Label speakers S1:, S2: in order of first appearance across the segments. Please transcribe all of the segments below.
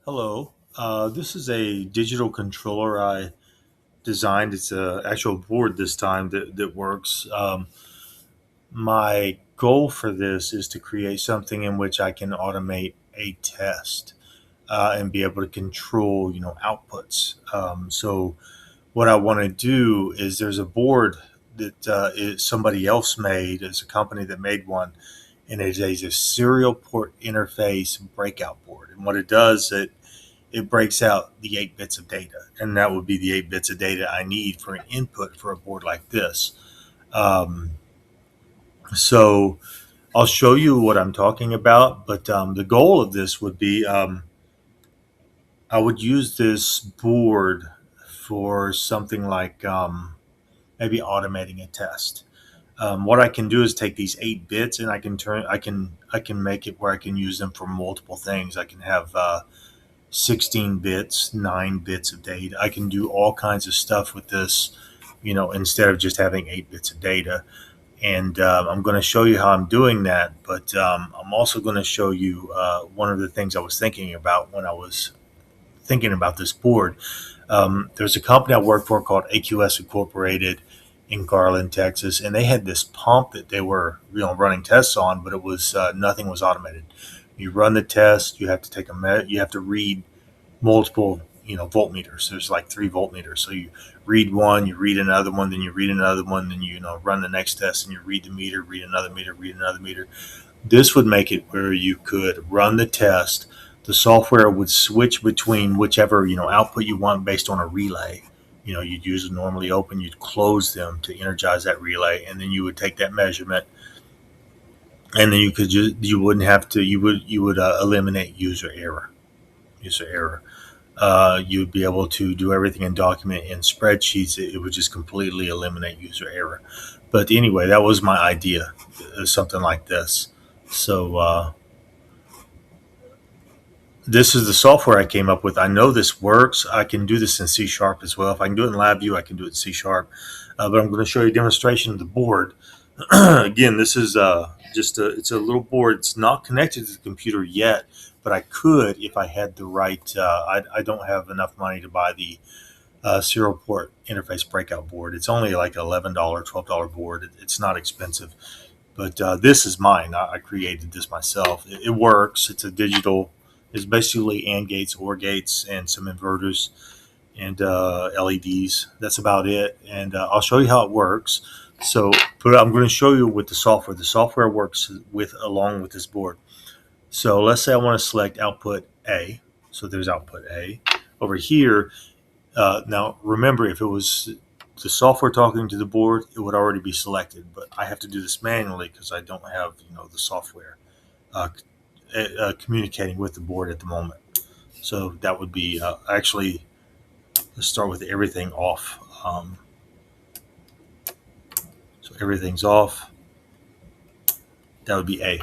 S1: Hello. This is a digital controller I designed. It's a actual board this time that works. My goal for this is to create something in which I can automate a test and be able to control, outputs. So what I want to do is there's a board that somebody else made. It's a company that made one, and it is a serial port interface breakout board. And what it does, it breaks out the 8 bits of data, and that would be the 8 bits of data I need for an input for a board like this. Um, so I'll show you what I'm talking about, but the goal of this would be I would use this board for something like maybe automating a test. What I can do is take these 8 bits and I can make it where I can use them for multiple things. I can have 16 bits, 9 bits of data. I can do all kinds of stuff with this, instead of just having 8 bits of data. And I'm going to show you how I'm doing that. But I'm also going to show you one of the things I was thinking about when I was thinking about this board. There's a company I work for called AQS Incorporated in Garland, Texas, and they had this pump that they were, running tests on, but it was nothing was automated. You run the test, you have to you have to read multiple voltmeters. There's like 3 voltmeters, so you read one, you read another one, then you read another one, then run the next test, and you read the meter, read another meter, read another meter. This would make it where you could run the test. The software would switch between whichever output you want based on a relay. You'd use it normally open, you'd close them to energize that relay, and then you would take that measurement, and then you wouldn't have to you would eliminate user error. You'd be able to do everything and document in spreadsheets. It would just completely eliminate user error. But anyway, that was my idea, something like this. So this is the software I came up with. I know this works. I can do this in C sharp as well. If I can do it in LabVIEW, I can do it in C sharp. But I'm going to show you a demonstration of the board. Again, this is it's a little board. It's not connected to the computer yet, but I could if I had the right. I don't have enough money to buy the serial port interface breakout board. It's only like $11, $12 board. It's not expensive, but this is mine. I created this myself. It works. It's a digital. It's basically AND gates, OR gates, and some inverters and LEDs. That's about it. And I'll show you how it works. So, but I'm going to show you with the software. The software works along with this board. So let's say I want to select output A. So there's output A. Over here, now remember, if it was the software talking to the board, it would already be selected. But I have to do this manually because I don't have the software uh, communicating with the board at the moment. So that would be actually, let's start with everything off. So everything's off. That would be A.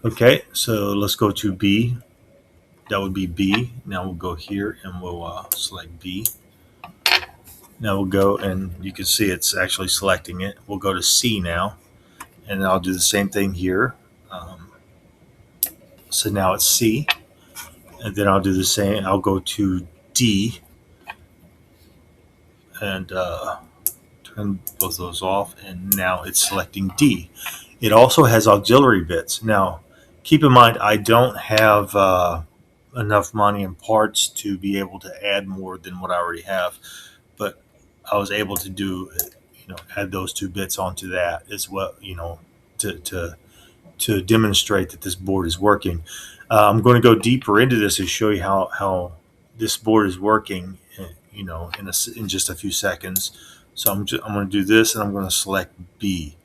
S1: Okay, so let's go to B. That would be B. Now we'll go here and we'll select B. Now we'll go and you can see it's actually selecting it. We'll go to C now, and I'll do the same thing here. So now it's C, and then I'll do the same. I'll go to D and turn both those off, and now it's selecting D. It also has auxiliary bits. Now, keep in mind, I don't have enough money and parts to be able to add more than what I already have, but I was able to do, add those 2 bits onto that as well, to demonstrate that this board is working. I'm going to go deeper into this and show you how this board is working, in just a few seconds. So I'm going to do this, and I'm going to select B.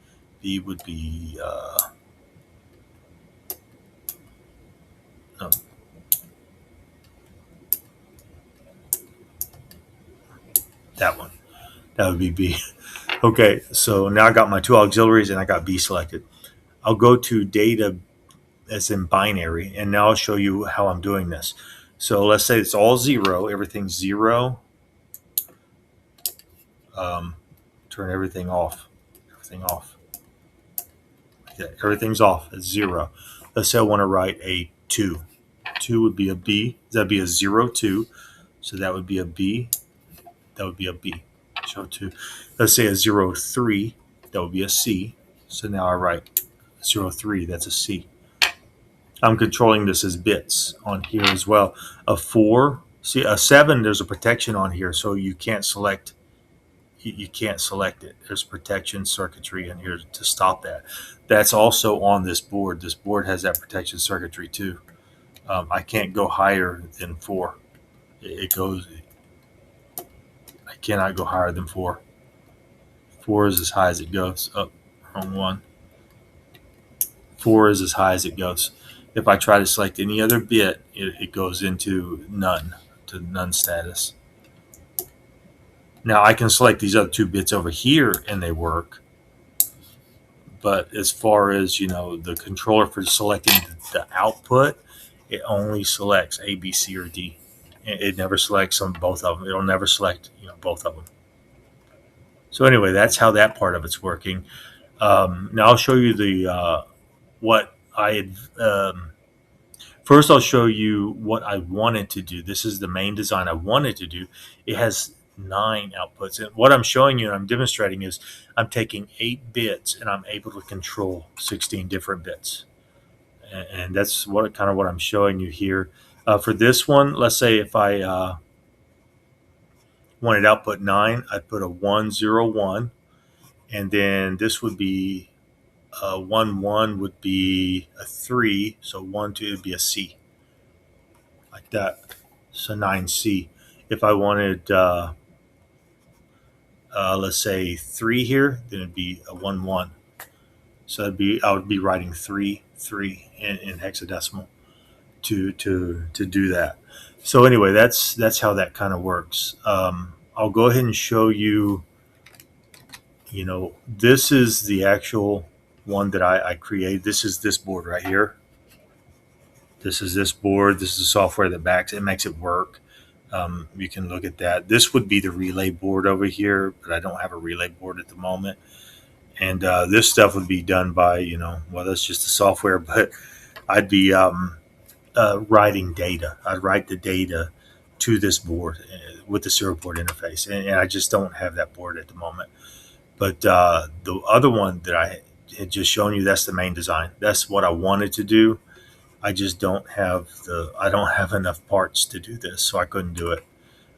S1: B would be no, that one. That would be B. Okay, so now I got my 2 auxiliaries and I got B selected. I'll go to data as in binary, and now I'll show you how I'm doing this. So let's say it's all 0, everything's 0. Turn everything off. Everything off. Yeah, everything's off. It's 0. Let's say I want to write a 2. 2 would be a B. That'd be a 0, 2. So that would be a B. That would be a B. So 2. Let's say a 0, 3. That would be a C. So now I write 0, 3. That's a C. I'm controlling this as bits on here as well. A 4. See, a 7, there's a protection on here, so you can't select. You can't select it. There's protection circuitry in here to stop that. That's also on this board. This board has that protection circuitry too. I can't go higher than 4. It goes. I cannot go higher than 4. 4 is as high as it goes. Up, wrong one. 4 is as high as it goes. If I try to select any other bit, it goes into none, to none status. Now I can select these other 2 bits over here and they work. But as far as, the controller for selecting the output, it only selects A, B, C, or D. It never selects both of them. It'll never select, both of them. So anyway, that's how that part of it's working. Now I'll show you the what I had. First, I'll show you what I wanted to do. This is the main design I wanted to do. It has 9 outputs, and what I'm showing you and I'm demonstrating is I'm taking 8 bits and I'm able to control 16 different bits, and that's what I'm showing you here. For this one, let's say if I wanted output 9, I'd put a 1, 0, 1, and then this would be 1, 1 would be a 3, so 1, 2 would be a C, like that. So 9C. If I wanted, let's say 3 here, then it'd be a 1, 1. So I would be writing 3, 3 in hexadecimal to do that. So anyway, that's how that kind of works. I'll go ahead and show you. This is the actual one that I created. This is this board right here. This is this board. This is the software that backs it, makes it work. You can look at that. This would be the relay board over here, but I don't have a relay board at the moment. And this stuff would be done by, well, that's just the software, but I'd be writing data. I'd write the data to this board with the serial port interface. And I just don't have that board at the moment. But the other one that I had just shown you, that's the main design. That's what I wanted to do. I just don't have enough parts to do this, so I couldn't do it.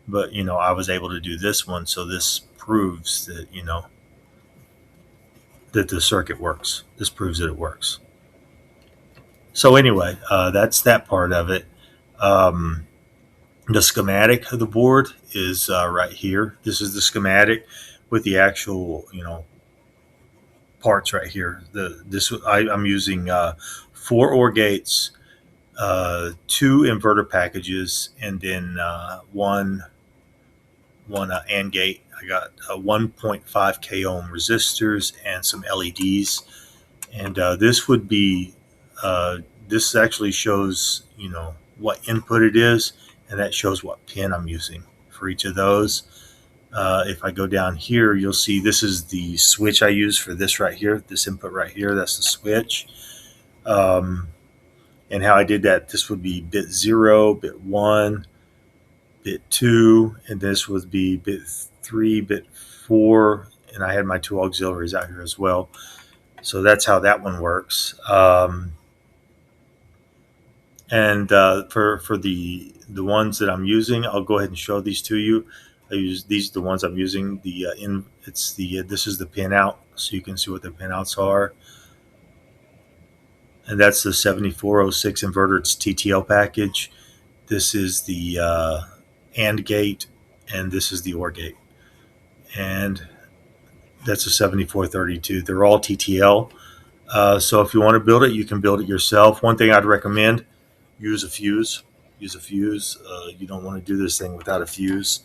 S1: But, I was able to do this one, so this proves that, that the circuit works. This proves that it works. So anyway, that's that part of it. The schematic of the board is right here. This is the schematic with the actual, parts right here. I'm using 4 OR gates, 2 inverter packages, and then one AND gate. I got 1.5 k ohm resistors and some LEDs. And this would be this actually shows what input it is, and that shows what pin I'm using for each of those. If I go down here, you'll see this is the switch I use for this right here, this input right here. That's the switch. And how I did that, this would be bit 0, bit 1, bit 2, and this would be bit 3, bit 4, and I had my 2 auxiliaries out here as well. So that's how that one works. And for the ones that I'm using, I'll go ahead and show these to you. These are the ones I'm using. This is the pin out, so you can see what the pin outs are. And that's the 7406 inverter. It's TTL package. This is the AND gate, and this is the OR gate. And that's a 7432. They're all TTL. So if you want to build it, you can build it yourself. One thing I'd recommend, use a fuse. You don't want to do this thing without a fuse.